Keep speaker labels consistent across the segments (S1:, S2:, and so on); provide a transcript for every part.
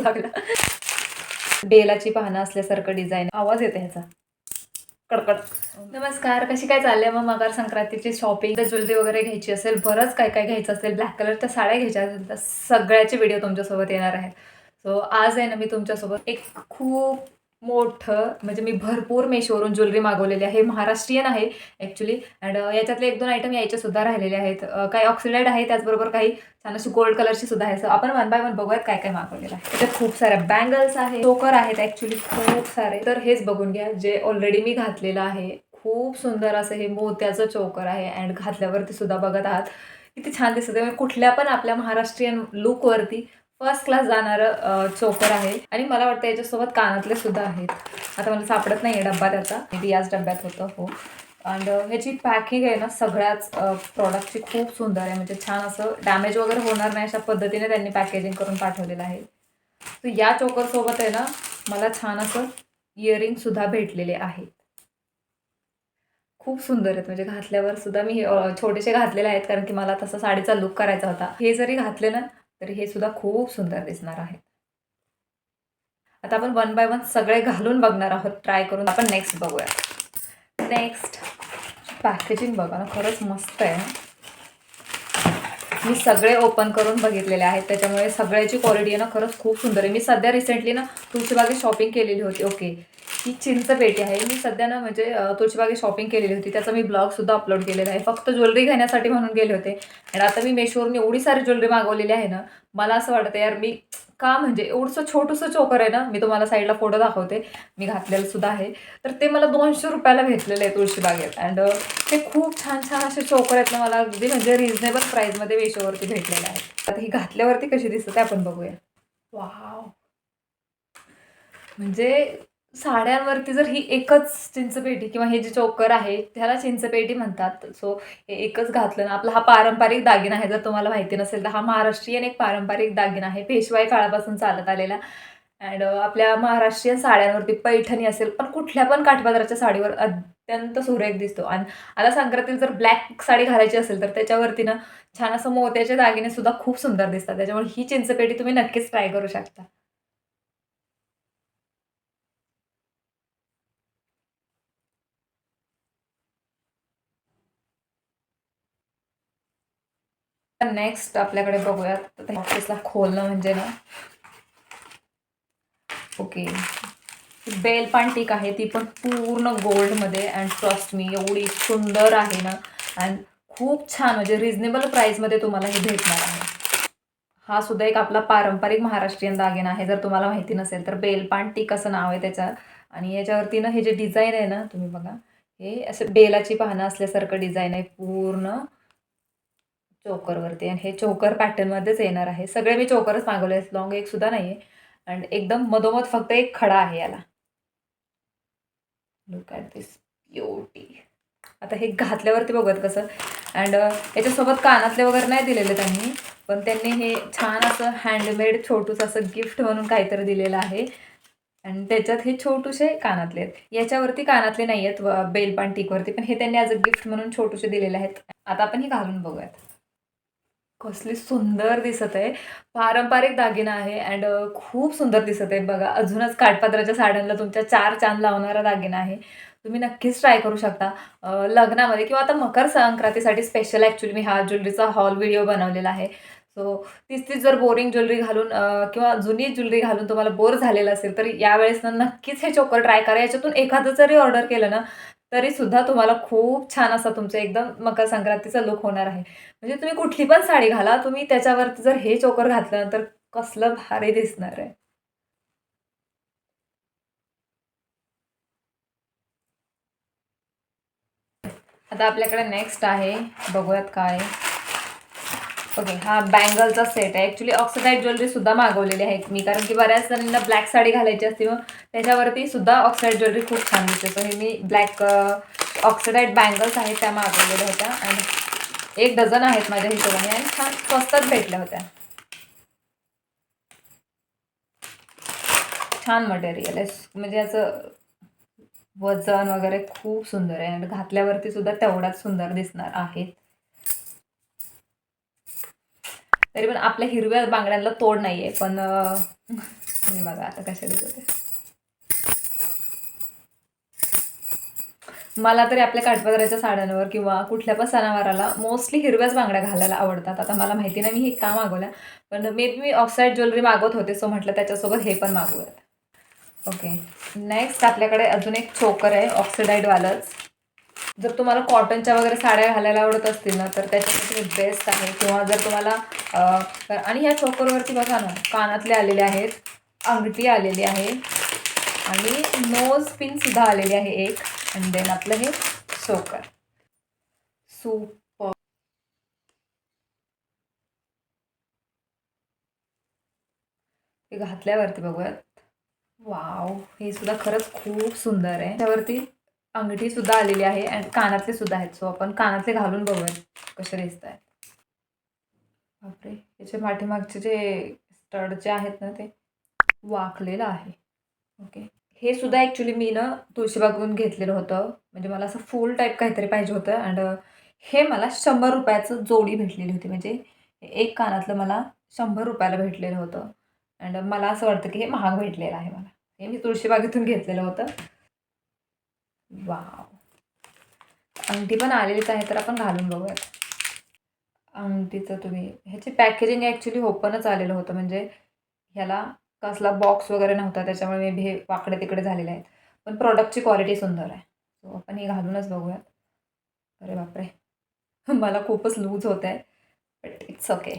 S1: लागला. बेलाची पानं असल्यासारखं डिझाईन. आवाज येते ह्याचा कडकड. नमस्कार, कशी काय चाललंय मग मकर संक्रांतीची शॉपिंग? ज्वेलरी वगैरे घ्यायची असेल, बरंच काय काय घ्यायचं असेल, ब्लॅक कलरच्या साड्या घ्यायच्या असेल तर सगळ्याचे व्हिडिओ तुमच्यासोबत येणार आहेत. सो आज आहे ना मी तुमच्यासोबत एक खूप मोठं म्हणजे मी भरपूर मेशोवरून ज्वेलरी मागवलेली आहे. महाराष्ट्रीयन आहे ॲक्च्युली अँड याच्यातले 1-2 आयटम यायचे सुद्धा राहिलेले आहेत. काही ऑक्सिडाईड आहे, त्याचबरोबर काही छान अशी गोल्ड कलरची सुद्धा आहे. सो आपण वन बाय वन बघूयात काय काय मागवलेलं आहे. त्याच्यात खूप साऱ्या बँगल्स आहेत, चोकर आहेत ॲक्च्युली खूप सारे. तर हेच बघून घ्या जे ऑलरेडी मी घातलेलं आहे. खूप सुंदर असं हे मोत्याचं चोकर आहे अँड घातल्यावरती सुद्धा बघत आहात किती छान दिसत आहे. कुठल्या पण आपल्या महाराष्ट्रीयन लुकवरती फर्स्ट क्लास जाणारं चोकर आहे आणि मला वाटतं याच्यासोबत कानातले सुद्धा आहेत. आता मला सापडत नाही आहे डब्बा त्याचा, मे बी याच डब्यात होतं. हो. अँड ह्याची पॅकिंग आहे ना सगळ्याच प्रॉडक्टची खूप सुंदर आहे. म्हणजे छान असं डॅमेज वगैरे होणार नाही अशा पद्धतीने त्यांनी पॅकेजिंग करून पाठवलेलं आहे. तर या चोकरसोबत आहे ना मला छान असं इयरिंगसुद्धा भेटलेले आहेत. खूप सुंदर आहेत म्हणजे घातल्यावर सुद्धा मी छोटेसे घातलेले आहेत कारण की मला तसा साडीचा लुक करायचा होता. हे जरी घातले ना तरी हे सुद्धा खूप सुंदर दिसणार आहे. आता आपण वन बाय वन सगळे घालून बघणार आहोत, ट्राय करून. आपण नेक्स्ट बघूया. नेक्स्ट पॅकेजिंग बघा ना, खरंच मस्त आहे. मी सगळे ओपन करून बघितलेले आहेत, त्याच्यामुळे सगळ्याची क्वालिटी आहे ना खरंच खूप सुंदर आहे. मी सध्या रिसेंटली ना तुळशीबागेत शॉपिंग केलेली होती. ओके, ही चिंच पेटी आहे. मी सध्या ना म्हणजे तुळशीबागेत शॉपिंग केलेली होती, त्याचा मी ब्लॉगसुद्धा अपलोड केलेला आहे. फक्त ज्वेलरी घेण्यासाठी म्हणून गेले होते आणि आता मी मेशोवरून एवढी सारी ज्वेलरी मागवलेली आहे ना, मला असं वाटतं यार मी का म्हणजे एवढंसं छोटंसं चोकर आहे ना, मी तुम्हाला साईडला फोटो दाखवते, मी घातलेलं सुद्धा आहे. तर ते मला 200 रुपयाला भेटलेलं आहे तुळशीबागेत अँड ते खूप छान छान असे चोकर आहेत ना, मला अगदी म्हणजे रिझनेबल प्राईसमध्ये मेशोवरती भेटलेले आहेत. आता ही घातल्यावरती कशी दिसते आपण बघूया. वाव, म्हणजे साड्यांवरती जर ही एकच चिंचपेटी किंवा हे जे चोकर आहे त्याला चिंचपेटी म्हणतात. सो हे एकच घातलं ना, आपला हा पारंपरिक दागिना आहे. जर तुम्हाला माहिती नसेल तर हा महाराष्ट्रीयन एक पारंपरिक दागिना आहे, पेशवाई काळापासून चालत आलेला. अँड आपल्या महाराष्ट्रीयन साड्यांवरती पैठणी असेल पण कुठल्या पण काठपदराच्या साडीवर अत्यंत सुरेख दिसतो. आणि आता संक्रांतीला जर ब्लॅक साडी घालायची असेल तर त्याच्यावरती ना छान असं मोत्याचे दागिने सुद्धा खूप सुंदर दिसतात. त्याच्यामुळे ही चिंचपेटी तुम्ही नक्कीच ट्राय करू शकता. नेक्स्ट आपल्याकडे बघूयात. तर ऑफिसला खोलणं म्हणजे ना, ओके, बेल टीक आहे, ती पण पूर्ण गोल्डमध्ये अँड ट्रस्ट मी एवढी सुंदर आहे ना अँड खूप छान म्हणजे रिझनेबल प्राईसमध्ये तुम्हाला हे भेटणार आहे. हा सुद्धा एक आपला पारंपरिक महाराष्ट्रीयन दागिना आहे. जर तुम्हाला माहिती नसेल तर बेलपान टीक असं नाव आहे त्याचं. आणि याच्यावरती ना हे जे डिझाईन आहे ना, तुम्ही बघा, हे असं बेलाची पानं असल्यासारखं डिझाईन आहे पूर्ण चोकरवरती आणि हे चोकर पॅटर्नमध्येच येणार आहे. सगळे मी चोकरच मागवले आहेत, लॉंग एक सुद्धा नाही आहे. अँड एकदम मधोमध फक्त एक खडा आहे याला. Look at this beauty. आता हे घातल्यावरती बघत कसं अँड याच्यासोबत कानातले वगैरे नाही दिलेले त्यांनी, पण त्यांनी हे छान असं हँडमेड छोटूसं असं गिफ्ट म्हणून काहीतरी दिलेलं आहे आणि त्याच्यात हे छोटूसे कानातले आहेत. याच्यावरती कानातले नाही आहेत बेलपान टीकवरती, पण हे त्यांनी ॲज अ गिफ्ट म्हणून छोटूसे दिलेले आहेत. आता आपण हे घालून बघूयात. कसली सुंदर दिसत आहे. पारंपरिक दागिना आहे अँड खूप सुंदर दिसत आहे. बघा, अजूनच काठपदराच्या साड्यांना तुमच्या 4 चांद लावणारा दागिना आहे. तुम्ही नक्कीच ट्राय करू शकता लग्नामध्ये किंवा आता मकर संक्रांतीसाठी स्पेशल ॲक्च्युअली मी हा ज्वेलरीचा हॉल व्हिडिओ बनवलेला आहे. सो तीच जर बोरिंग ज्वेलरी घालून किंवा जुनी ज्वेलरी घालून तुम्हाला बोर झालेलं असेल तर यावेळेस ना नक्कीच हे चोकर ट्राय करा. याच्यातून एखादं जरी ऑर्डर केलं ना तरीसुद्धा तुम्हाला खूप छान असा तुमचं एकदम मकर संक्रांतीचा लूक होणार आहे. म्हणजे तुम्ही कुठली पण साडी घाला, तुम्ही त्याच्यावरती जर हे चोकर घातलं तर कसलं भारी दिसणार आहे. आता आपल्याकडे नेक्स्ट आहे, बघूयात काय. ओके, हा बँगलचा सेट आहे. ॲक्च्युली ऑक्सिडाईज ज्वेलरी सुद्धा मागवलेली आहे मी, कारण की बऱ्याच जणांना ब्लॅक साडी घालायची असते, मग त्याच्यावरती सुद्धा ऑक्सिडाईज ज्वेलरी खूप छान दिसते. तर हे मी ब्लॅक ऑक्सिडाईज बँगल्स आहेत त्या मागवलेल्या होत्या आणि 1 डझन आहेत माझ्या हिशोबाने आणि छान स्वस्तात भेटल्या होत्या. छान मटेरियल आहे म्हणजे याचं वजन वगैरे खूप सुंदर आहे आणि घातल्यावरती सुद्धा तेवढाच सुंदर दिसणार आहे. तरी पण आपल्या हिरव्या बांगड्यांना तोड नाहीये, पण मी बघा आता कशा दिसत होते. मला तरी आपल्या काठपदराच्या साड्यांवर किंवा कुठल्या पण सणावाराला मोस्टली हिरव्याच बांगड्या घालायला आवडतात. आता मला माहिती नाही मी हे का मागवल्या, पण may be me oxide jewellery मागवत होते, सो म्हटलं त्याच्यासोबत हे पण मागवूयात. ओके, नेक्स्ट आपल्याकडे अजून एक चोकर आहे ऑक्सिडाईडवालंच. जर तुम्हाला कॉटनच्या वगैरे साड्या घालायला आवडत असतील ना, तर त्याच्यासाठी बेस्ट आहे. किंवा जर तुम्हाला आणि ह्या चोकरवरती बघा ना, कानातले आलेले आहेत, अंगठी आलेली आहे आणि नोज पिनसुद्धा आलेली आहे एक. आणि देन आपलं हे चोकर. सुपर. हे घातल्यावरती बघूयात. वाव, हे सुद्धा खरंच खूप सुंदर आहे. त्यावरती अंगठी सुद्धा आलेली आहे आणि कानातले सुद्धा आहेत. सो आपण कानातले घालून बघूयात कसे दिसत आहेत. बापरे, याच्या पाठीमागचे जे स्टड जे आहेत ना, ते वाकलेलं आहे. ओके, हे सुद्धा ॲक्च्युली मी ना तुळशीबागेतून घेतलेलं होतं. म्हणजे मला असं फुल टाईप काहीतरी पाहिजे होतं अँड हे मला 100 रुपयाचं जोडी भेटलेली होती. म्हणजे एक कानातलं मला 100 रुपयाला भेटलेलं होतं अँड मला असं वाटतं की हे महाग भेटलेलं आहे मला. हे मी तुळशीबागेतून घेतलेलं होतं. वाव, अंगठी पण आलेलीच आहे, तर आपण घालून बघूयात. अंगठीचं तुम्ही ह्याची पॅकेजिंग ॲक्च्युली ओपनच आलेलं होतं. म्हणजे ह्याला कसला बॉक्स वगैरे नव्हता, त्याच्यामुळे मे बी हे वाकडे तिकडे झालेले आहेत. पण प्रॉडक्टची क्वालिटी सुंदर आहे. सो आपण हे घालूनच बघूयात. अरे बापरे, मला खूपच लूज होत आहे, बट इट्स ओके.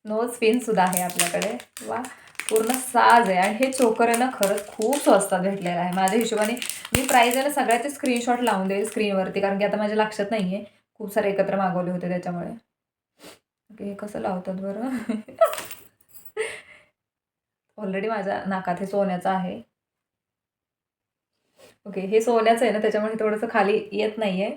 S1: नोज पिनसुद्धा आहे आपल्याकडे. वा, पूर्ण साज आहे. आणि हे चोकर आहे ना, खरंच खूप स्वस्तात भेटलेलं आहे माझ्या हिशोबाने. मी प्राईज आहे ना सगळ्याचे स्क्रीनशॉट लावून देईल स्क्रीनवरती, कारण की आता माझ्या लक्षात नाही आहे. खूप सारे एकत्र मागवले होते त्याच्यामुळे. ओके, हे कसं लावतात बरं? ऑलरेडी माझ्या नाकात हे सोन्याचं आहे. ओके, हे सोन्याचं आहे ना, त्याच्यामुळे थोडंसं खाली येत नाही आहे.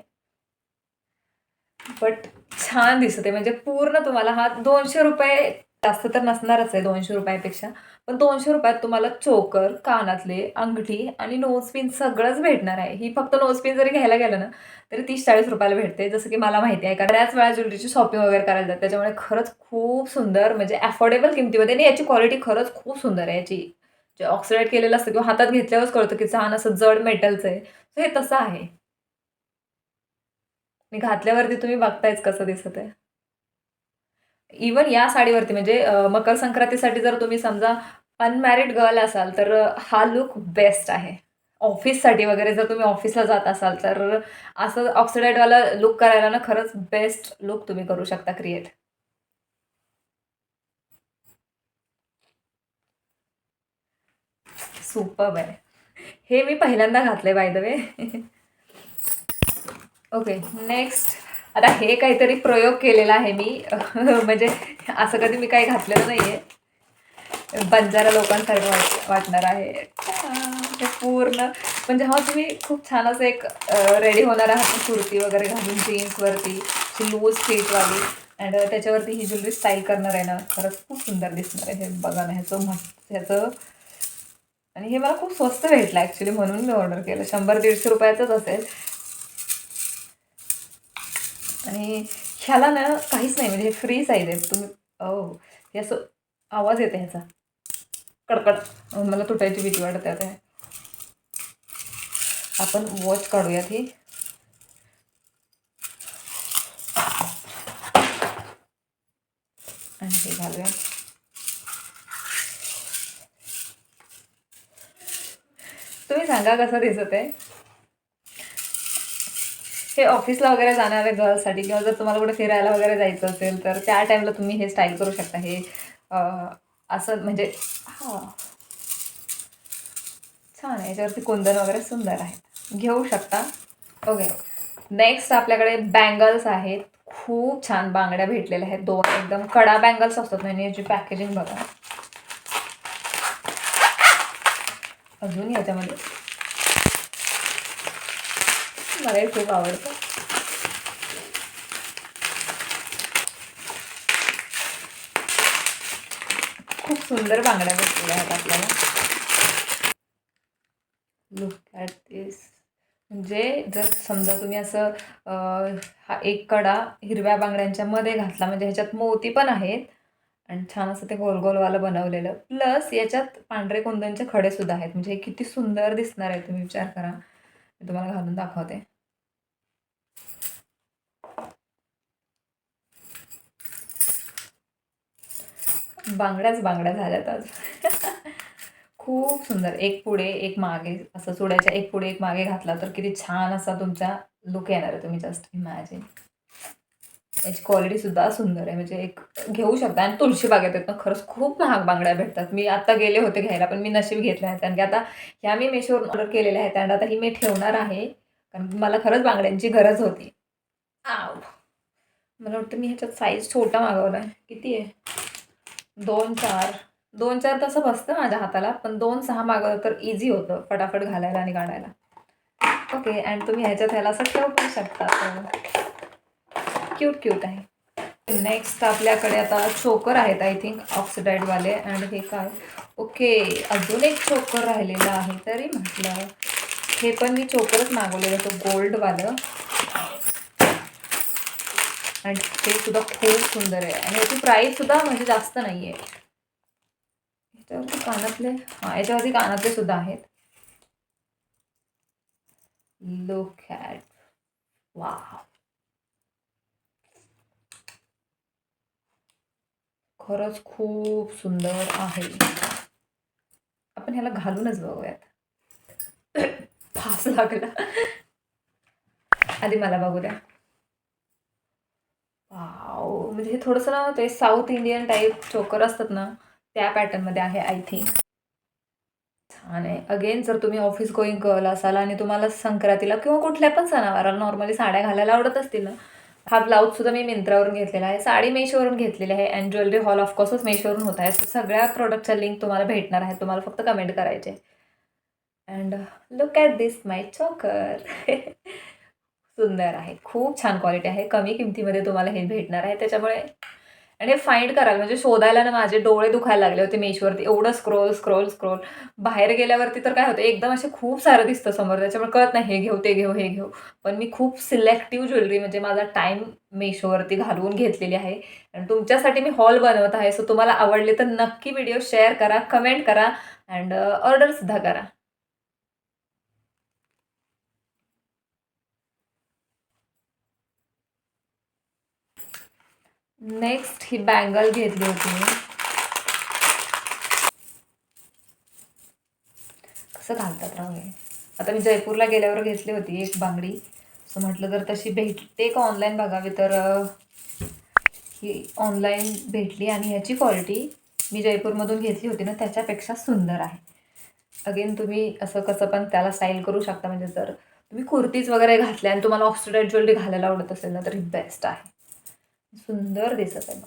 S1: बट छान दिसत आहे. म्हणजे पूर्ण तुम्हाला हा 200 रुपये जास्त तर नसणारच आहे 200 रुपयापेक्षा. पण 200 रुपयात तुम्हाला चोकर, कानातले, अंगठी आणि नोज पिन सगळंच भेटणार आहे. ही फक्त नोज पिन जरी घ्यायला गेलं ना, तरी 30-40 रुपयाला भेटते. जसं की मला माहिती आहे, कारण बऱ्याच वेळा ज्वेलरीची शॉपिंग वगैरे करायला जाते. त्याच्यामुळे खरंच खूप सुंदर, म्हणजे अफोर्डेबल किमतीमध्ये आणि याची क्वालिटी खरंच खूप सुंदर आहे. याची जे ऑक्सिडाईज केलेलं असतं किंवा हातात घेतल्यावरच कळतं की छान असं जड मेटलचं आहे. सो हे तसं आहे. मी घातल्यावरती तुम्ही बघतायच कसं दिसत आहे. इवन या साडीवरती म्हणजे मकर संक्रांतीसाठी जर तुम्ही समजा अनमॅरिड गर्ल असाल, तर हा लूक बेस्ट आहे. ऑफिससाठी वगैरे जर तुम्ही ऑफिसला जात असाल, तर असं ऑक्सिडाईडवाला लूक करायला ना खरंच बेस्ट लूक तुम्ही करू शकता क्रिएट. सुपर्ब आहे. हे मी पहिल्यांदा घातलंय by the way. Okay, next. आता हे काहीतरी प्रयोग केलेला आहे मी. म्हणजे असं कधी मी काही घातलेलं नाहीये. बंजारा लोकांसारखं वाटणार आहे. हे पूर्ण म्हणजे हा तुम्ही खूप छान असं एक रेडी होणार आहात कुर्ती वगैरे घालून जीन्सवरती, लूज फिटवाली अँड त्याच्यावरती ही ज्वेलरी स्टाईल करणार आहे ना, खरंच खूप सुंदर दिसणार आहे. हे बघा ना, ह्याचं मस्त ह्याचं. आणि हे मला खूप स्वस्त भेटलं ॲक्च्युली, म्हणून मी ऑर्डर केलं. 100-150 रुपयाचंच असेल. आणि ह्याला ना काहीच नाही, म्हणजे हे फ्री साईज आहे. तुम्ही हे असं आवाज येते ह्याचा कडकड. मला तुटायची भीती वाटते आता. आपण वॉच काढूयात ही. आणि हे घालूया. तुम्ही सांगा कसं दिसत आहे. हे ऑफिसला वगैरे जाणाऱ्या गर्ल्ससाठी किंवा जर तुम्हाला कुठे फिरायला वगैरे जायचं असेल, तर त्या टाईमला तुम्ही हे स्टाईल करू शकता. हे असं म्हणजे हां, छान आहे. याच्यावरती कुंदन वगैरे सुंदर आहे, घेऊ शकता. ओके, नेक्स्ट आपल्याकडे बँगल्स आहेत. खूप छान बांगड्या भेटलेल्या आहेत. 2 एकदम कडा बँगल्स असतात ना, याची पॅकेजिंग बघा. अजून याच्यामध्ये मला हे खूप आवडतं. खूप सुंदर बांगड्या भेटलेल्या आहेत आपल्याला. लुक ॲट दिस. म्हणजे जर समजा तुम्ही असं हा एक कडा हिरव्या बांगड्यांच्या मध्ये घातला, म्हणजे ह्याच्यात मोती पण आहेत आणि छान असं ते गोल गोलवालं बनवलेलं. प्लस याच्यात पांढरे कुंदनचे खडे सुद्धा आहेत. म्हणजे हे किती सुंदर दिसणार आहे, तुम्ही विचार करा. मी तुम्हाला घालून दाखवते. बांगड्याच बांगड्या झाल्यात आज. खूप सुंदर. एक पुढे एक मागे असं चुड्याच्या एक पुढे एक मागे घातला तर किती छान असा तुमचा लुक येणार आहे. तुम्ही जस्ट इमॅजिन. याची क्वालिटी सुद्धा सुंदर आहे. म्हणजे एक घेऊ शकता. आणि तुळशीबागेत आहेत ना, खरंच खूप महाग बांगड्या भेटतात. मी आता गेले होते घ्यायला, पण मी नशीब घेतल्या आहेत. कारण की आता ह्या मी मेशोवरून ऑर्डर केलेल्या आहेत आणि आता ही मी ठेवणार आहे. कारण की मला खरंच बांगड्यांची गरज होती. आव! मला वाटतं मी ह्याच्यात साईज छोटा मागवला आहे. किती आहे? 2-4 2-4 तसं बसतं माझ्या हाताला, पण 2-6 मागवलं तर इझी होतं फटाफट घालायला आणि काढायला. ओके. आणि तुम्ही ह्याच्यात ह्याला असं ठेवू पण शकता. क्यूट क्यूट आहे. नेक्स्ट आपल्याकडे आता चोकर आहेत आय थिंक ऑक्सिडाईडवाले. आणि हे काय? ओके, अजून एक चोकर राहिलेलं आहे. तरी म्हटलं हे पण मी चोकरच मागवलेलं होतं गोल्डवालं. आणि ते सुद्धा खूप सुंदर आहे आणि याची प्राईस सुद्धा म्हणजे जास्त नाही आहे. याच्यावरती कानातले, हां, याच्यावरती कानातले सुद्धा आहेत. Look at, wow! खरंच खूप सुंदर आहे. आपण ह्याला घालूनच बघूयात. फास लागला. आधी मला बघू द्या. वाव! म्हणजे हे थोडंसं ना ते साऊथ इंडियन टाईप चोकर असतात ना, त्या पॅटर्नमध्ये आहे आय थिंक. छान आहे. अगेन जर तुम्ही ऑफिस गोईंग गर्ल असाल आणि तुम्हाला संक्रांतीला किंवा कुठल्या पण सणावाराला नॉर्मली साड्या घालायला आवडत असतील ना, हा ब्लाऊजसुद्धा मी मिंत्रावरून घेतलेला आहे. साडी मेशोवरून घेतलेली आहे आणि ज्वेलरी हॉल ऑफकोर्सच मेशोवरून होत आहे. सगळ्या प्रोडक्टच्या लिंक तुम्हाला भेटणार आहे. तुम्हाला फक्त कमेंट करायचे. अँड लुक ॲट दिस माय चोकर. सुंदर आहे. खूप छान क्वालिटी आहे. कमी किमतीमध्ये तुम्हाला हे भेटणार आहे. त्याच्यामुळे आणि हे फाइंड करायला म्हणजे शोधायला ना माझे डोळे दुखायला लागले होते मेशोवरती. एवढं स्क्रोल, स्क्रोल, स्क्रोल. बाहेर गेल्यावरती तर काय होतं, एकदम असे खूप सारं दिसतं समोर. त्याच्यामुळे कळत नाही, हे घेऊ, ते घेऊ, हे घेऊ. पण मी खूप सिलेक्टिव्ह ज्वेलरी म्हणजे माझा टाईम मेशोवरती घालवून घेतलेली आहे. आणि तुमच्यासाठी मी हॉल बनवत आहे. सो तुम्हाला आवडले तर नक्की व्हिडिओ शेअर करा, कमेंट करा अँड ऑर्डरसुद्धा करा. नेक्स्ट ही बँगल घेतली होती मी. कसं घालतात राव हे. आता मी जयपूरला गेल्यावर घेतली होती एक बांगडी. असं म्हटलं जर तशी भेटते का ऑनलाईन बघावी तर ही ऑनलाईन भेटली आणि ह्याची क्वालिटी मी जयपूरमधून घेतली होती ना त्याच्यापेक्षा सुंदर आहे. अगेन तुम्ही असं कसं पण त्याला स्टाईल करू शकता. म्हणजे जर तुम्ही कुर्तीज वगैरे घातल्या आणि तुम्हाला ऑक्सिडाईड ज्वेलरी घालायला आवडत असेल ना तर ही बेस्ट आहे. सुंदर दिसत आहे.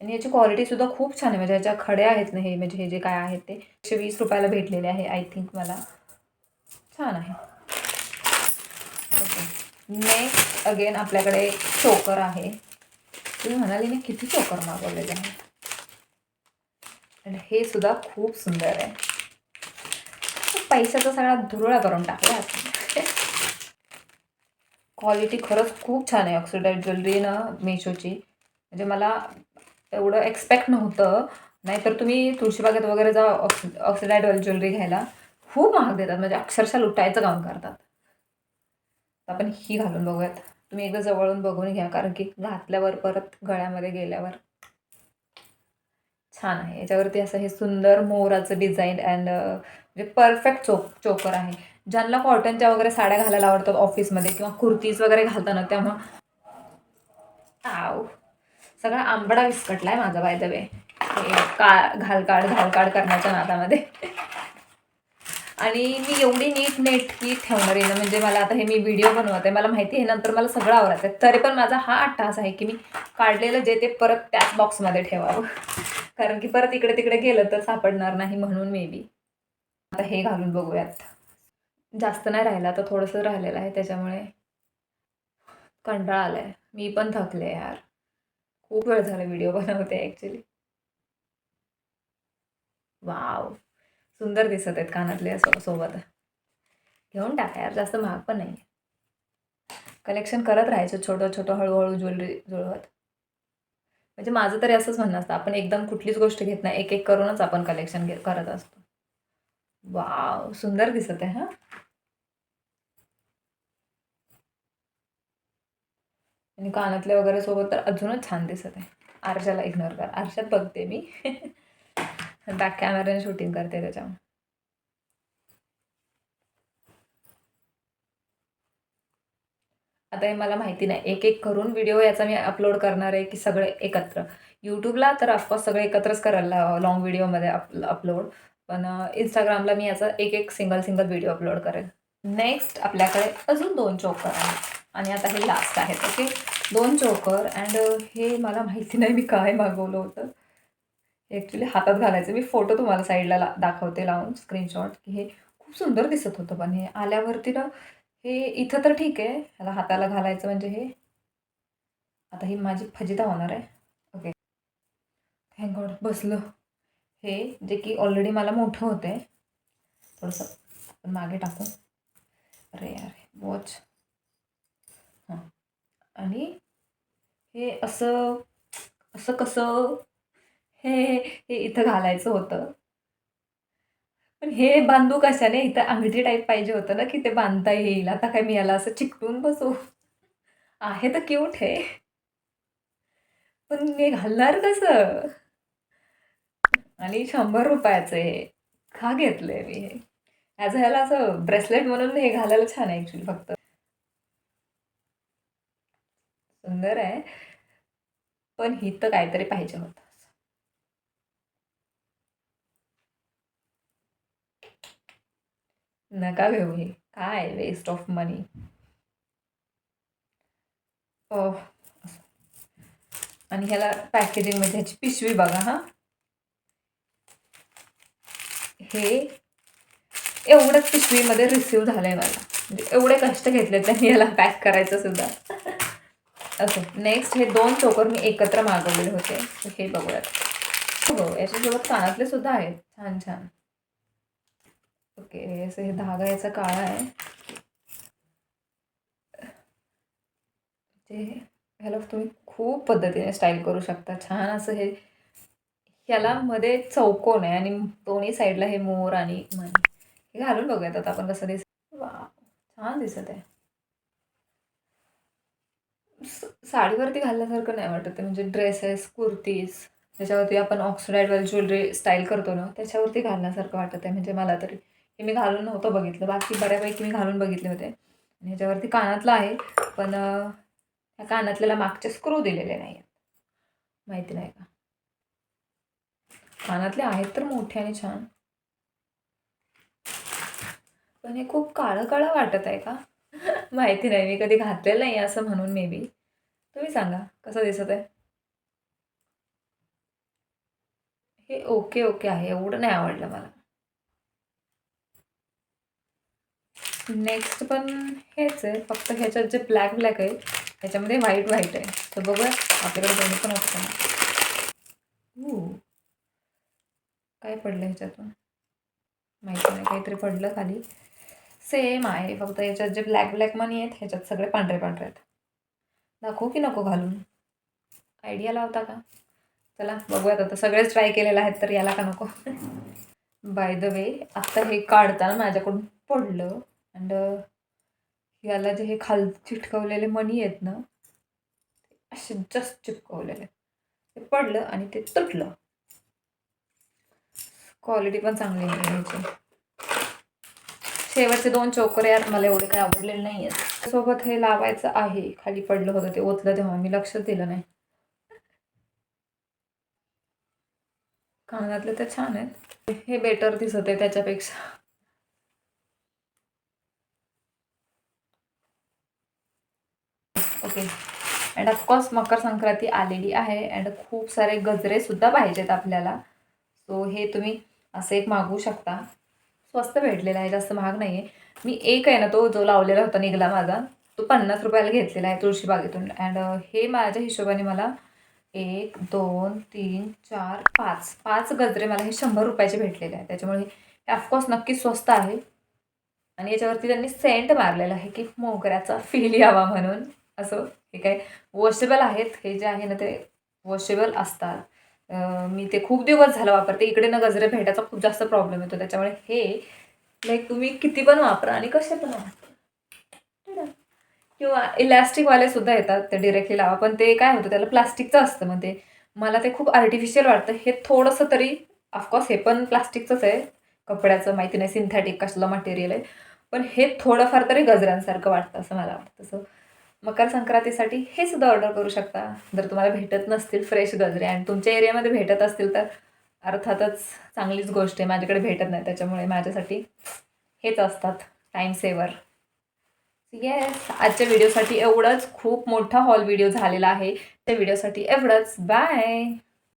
S1: आणि याची क्वालिटी सुद्धा खूप छान आहे. म्हणजे ह्याच्या खडे आहेत ना, हे म्हणजे हे जे काय आहेत ते 120 रुपयाला भेटलेले आहे आय थिंक मला. छान आहे. ओके. नेक्स्ट अगेन आपल्याकडे चोकर आहे. तुम्ही म्हणाले ना किती चोकर मागवलेले आहे. आणि हे सुद्धा खूप सुंदर आहे. पैशाचा सगळा धुरळा करून टाकला. क्वालिटी खरंच खूप छान आहे. ऑक्सिडाईड ज्वेलरी ना मेशोची. म्हणजे मला एवढं एक्सपेक्ट नव्हतं. नाहीतर तुम्ही तुळशीबागेत वगैरे जा ऑक्सिडाईड ज्वेलरी घ्यायला, खूप महाग देतात. म्हणजे अक्षरशः लुटायचं काम करतात. आपण ही घालून बघूयात. तुम्ही एकदा जवळून बघून घ्या कारण की घातल्यावर परत गळ्यामध्ये गेल्यावर छान आहे. याच्यावरती असं हे सुंदर मोराचं डिझाईन अँड म्हणजे परफेक्ट चोकर आहे. ज्यांना कॉटनच्या वगैरे साड्या घालायला आवडतात ऑफिसमध्ये किंवा कुर्तीज वगैरे घालताना त्यामुळं आव! सगळा आंबडा विस्कटलाय माझा बाय द वे. घालकाढ करण्याच्या नादामध्ये. आणि मी एवढी नीट नेटकी ठेवणार आहे ना, म्हणजे मला आता हे मी व्हिडिओ बनवत आहे. मला माहिती आहे नंतर मला सगळं आवरायचं आहे. तरी पण माझा हा अट्टहास आहे की मी काढलेलं जे ते परत त्याच बॉक्समध्ये ठेवावं. कारण की परत इकडे-तिकडे गेलं तर सापडणार नाही म्हणून मे बी. आता हे घालून बघूयात. जास्त नाही राहिलं, आता थोडंसं राहिलेलं आहे त्याच्यामुळे कंटाळा आलाय. मी पण थकले यार. खूप वेळ झाला व्हिडिओ बनवते ॲक्चुअली. वॉव! सुंदर दिसत आहेत कानातले सोबत. घेऊन टाका यार, जास्त महाग पण नाही. कलेक्शन करत राहायचं छोटं-छोटं हळू-हळू ज्वेलरी जुळवत. म्हणजे माझं तरी असंच म्हणणं असतं, आपण एकदम कुठलीच गोष्ट घेत नाही, एक एक करूनच आपण कलेक्शन करत असतो. वाव, सुंदर दिसत आहे. हां, आणि कानातले वगैरे सोबत तर अजूनच छान दिसत आहे. आरशाला इग्नोर कर, आरशात बघते मी. बॅक कॅमेऱ्याने शूटिंग करते त्याच्यावर. आता हे मला माहिती नाही, एक एक करून व्हिडिओ याचा मी अपलोड करणार आहे की सगळे एकत्र. यूट्यूबला तर ऑफकोर्स सगळे एकत्रच करायला लाँग व्हिडिओमध्ये अपलोड. पण इंस्टाग्रामला मी याचा एक एक सिंगल सिंगल व्हिडिओ अपलोड करेल. नेक्स्ट आपल्याकडे अजून 2 चोकर आहेत आणि आता हे लास्ट आहेत. ओके, 2 चोकर अँड हे मला माहिती नाही मी काय मागवलं होतं. हे ॲक्चुअली हातात घालायचं. मी फोटो तुम्हाला साईडला दाखवते लावून स्क्रीनशॉट, की हे खूप सुंदर दिसत होतं. पण हे आल्यावरती ना, हे इथं तर ठीक आहे. ह्याला हाताला घालायचं म्हणजे हे आता ही माझी फजिता होणार आहे. ओके, थँक गॉड बसलं. हे जे की ऑलरेडी मला मोठं होतंय. थोडंसं आपण मागे टाकू. अरे यार, वॉच. हां, आणि हे असं असं कसं हे हे इथं घालायचं होतं. पण हे बांधू कशाने? इथं अंगठी टाईप पाहिजे होतं ना, की ते बांधता येईल. आता काय मी याला असं चिकटून बसू? आहे तर क्यूट हे. पण मी घालणार कसं? आणि ₹100चं हे. का घेतलंय मी हे? ह्याला असं ब्रेसलेट म्हणून हे घालायला छान आहे ॲक्चुअली फक्त. सुंदर आहे. पण इथं काहीतरी पाहिजे होतं. नका घेऊ हे. काय वेस्ट ऑफ मनी. ओह! आणि ह्याला पॅकेजिंगमध्ये ह्याची पिशवी बघा हां. हे एवढंच पिशवीमध्ये रिसीव्ह झालंय मला. म्हणजे एवढे कष्ट घेतले त्यांनी याला पॅक करायचं सुद्धा. ओके, नेक्स्ट हे 2 चोकर मी एकत्र मागवलेले होते. तर हे बघूयात. हो, याच्यासोबत कानातले सुद्धा आहेत. छान, छान. ओके, असं हे धागा याचा काळा आहे. ते ह्याला तुम्ही खूप पद्धतीने स्टाईल करू शकता. छान असं हे ह्याला मध्ये चौकोन आहे आणि दोन्ही साईडला हे मोर आणि मणी. हे घालून बघूयात आता आपण कसं दिसतं. वॉव! छान दिसत आहे. साडीवरती घालण्यासारखं नाही वाटत आहे. म्हणजे ड्रेसेस, कुर्तीज त्याच्यावरती आपण ऑक्सिडाइजवाली ज्वेलरी स्टाईल करतो ना, त्याच्यावरती घालण्यासारखं वाटत आहे म्हणजे मला तरी. हे मी घालून नव्हतं बघितलं. बाकी बऱ्यापैकी मी घालून बघितले होते. आणि ह्याच्यावरती कानातलं आहे. पण त्या कानातल्याला मागचे स्क्रू दिलेले नाही आहेत. माहिती नाही का? कानातले आहेत तर मोठे आणि छान. पण हे खूप काळं-काळं वाटत आहे का? माहिती नाही. मी कधी घातलेलं नाही असं म्हणून मे बी. तुम्ही सांगा कसं दिसत आहे? हे ओके, ओके आहे. एवढं नाही आवडलं मला. नेक्स्ट पण हेच आहे. फक्त ह्याच्यात जे ब्लॅक आहे, ह्याच्यामध्ये व्हाईट आहे. तर बघूया आपल्याकडे दोन्ही पण ऑप्शन. काय पडलं ह्याच्यातून? माहिती नाही. काहीतरी पडलं खाली. सेम आहे. फक्त ह्याच्यात जे ब्लॅक मनी आहेत, ह्याच्यात सगळे पांढरे आहेत. दाखवू की नको घालून? आयडिया लावता का? चला बघूयात आता. सगळेच ट्राय केलेले आहेत, तर याला का नको? बाय द वे, आत्ता हे काढताना माझ्याकडून पडलं अँड याला जे हे चिटकवलेले मणी आहेत ना, असे जस्ट चिटकवलेले. ते पडलं आणि ते तुटलं. क्वालिटी पण चांगली नाही याची. शेवटचे 2 चोकर यार मला एवढे काही आवडलेले नाही आहेत. सोबत हे लावायचं आहे. खाली पडलं होतं ते ओतलं तेव्हा मी लक्ष दिलं नाही. कानातले तर छान आहेत. हे बेटर दिसत आहे त्याच्यापेक्षा. Okay, and of course Makar Sankranti आलेली आहे अँड खूप सारे गजरे सुद्धा पाहिजेत आपल्याला. सो हे तुम्ही असं एक मागवू शकता. स्वस्त भेटलेला आहे, जास्त महाग नाही आहे. मी एक आहे ना, तो जो लावलेला होता निघाला माझा, तो ₹50 घेतलेला आहे तुळशीबागेतून अँड हे माझ्या हिशोबाने मला 1, 2, 3, 4, 5 5 गजरे मला हे ₹100चे भेटलेले आहे. त्याच्यामुळे हे ऑफकोर्स नक्कीच स्वस्त आहे. आणि याच्यावरती त्यांनी सेंट मारलेला आहे, की मोगऱ्याचा फील यावा म्हणून. असं हे काय वॉशेबल आहेत. हे जे आहे ना ते वॉशेबल असतात. मी ते खूप दिवस झालं वापरते. इकडे ना गजरे भेटायचा खूप जास्त प्रॉब्लेम येतो. त्याच्यामुळे हे लाईक तुम्ही किती पण वापरा आणि कसे पण वापरा. किंवा इलॅस्टिकवाले सुद्धा येतात, ते डिरेक्टली लावा. पण ते काय होतं, त्याला प्लास्टिकचं असतं. मग ते मला ते खूप आर्टिफिशियल वाटतं. हे थोडंसं तरी ऑफकोर्स हे पण प्लास्टिकचंच आहे. कपड्याचं माहिती नाही सिंथेटिक कसलं मटेरियल आहे. पण हे थोडंफार तरी गजऱ्यांसारखं वाटतं असं मला वाटतं. तसं मकर संक्रांतीसाठी हे सुद्धा ऑर्डर करू शकता. जर तुम्हाला भेटत नसतील फ्रेश गजरे आणि तुमच्या एरियामध्ये भेटत असतील तर अर्थातच चांगलीच गोष्ट आहे. माझ्याकडे भेटत नाही, त्याच्यामुळे माझ्यासाठी हेच असतात टाईम सेवर. येस, आजच्या व्हिडिओसाठी एवढंच. खूप मोठा हॉल व्हिडिओ झालेला आहे. त्या व्हिडिओसाठी एवढंच. बाय.